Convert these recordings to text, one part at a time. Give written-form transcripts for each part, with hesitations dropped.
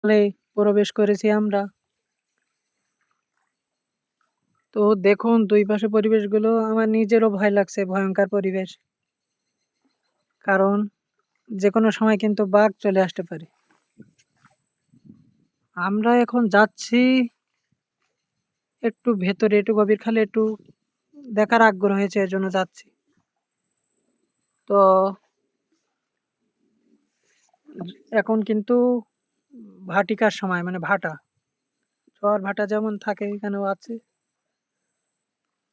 প্রবেশ করেছি আমরা। তো দেখুন দুই পাশে পরিবেশগুলো আমার নিজেরও ভয় লাগছে, ভয়ংকর পরিবেশ। কারণ যেকোনো সময় কিন্তু বাঘ চলে আসতে পারে। আমরা এখন যাচ্ছি একটু ভেতরে, একটু গভীর খালে একটু দেখার আগ্রহ হয়েছে এজন্য যাচ্ছি। তো এখন কিন্তু ভাটিকার সময় মানে ভাটা। জোয়ার ভাটা যেমন থাকে এখানেও আছে।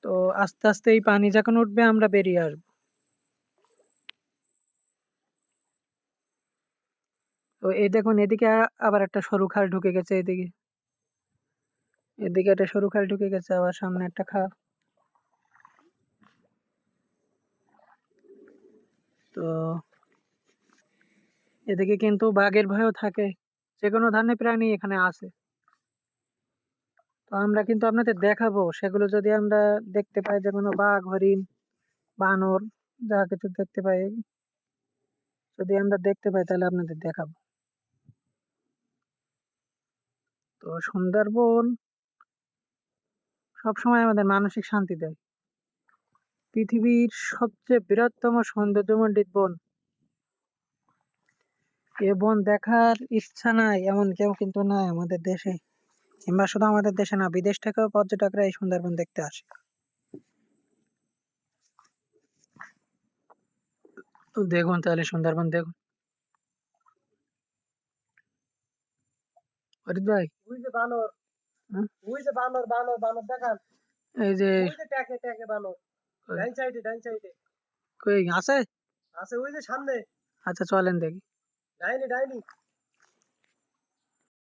তো আস্তে, আস্তে এই পানি যখন উঠবে আমরা বেরিয়ে আসবো। তো এই দেখুন এদিকে আবার একটা সরু খাল ঢুকে গেছে এদিকে। এদিকে একটা সরু খাল ঢুকে গেছে আবার সামনে একটা খাল। তো এদিকে কিন্তু বাঘের ভয়ও থাকে। যেকোনো ধরনের প্রাণী এখানে আছে। তো আমরা কিন্তু আপনাদের দেখাবো সেগুলো যদি আমরা দেখতে পাই যে কোনো বাঘ, হরিণ, বানর যা কিছু দেখতে পাই যদি আমরা দেখতে পাই তাহলে আপনাদের দেখাবো। তো সুন্দরবন সবসময় আমাদের মানসিক শান্তি দেয়। পৃথিবীর সবচেয়ে বৃহত্তম সৌন্দর্যমণ্ডিত বন। এ বন দেখার ইচ্ছা নাই এমন কেউ কিন্তু নাই আমাদের দেশে, কিংবা শুধু আমাদের দেশে না, বিদেশ থেকেও পর্যটকরা এই সুন্দরবন দেখতে আসে। তো দেখুন তাহলে সুন্দরবন দেখুন। ফরিদ ভাই, ওই যে বানর, হ্যাঁ? ওই যে বানর বানর বানর দেখান, এই যে ওই যে ট্যাকে ট্যাকে বানর, ডাইন সাইডে ডাইন সাইডে কই আছে? আছে, ওই যে সামনে আচ্ছা চলেন দেখি। ডাইনি ডাইনি।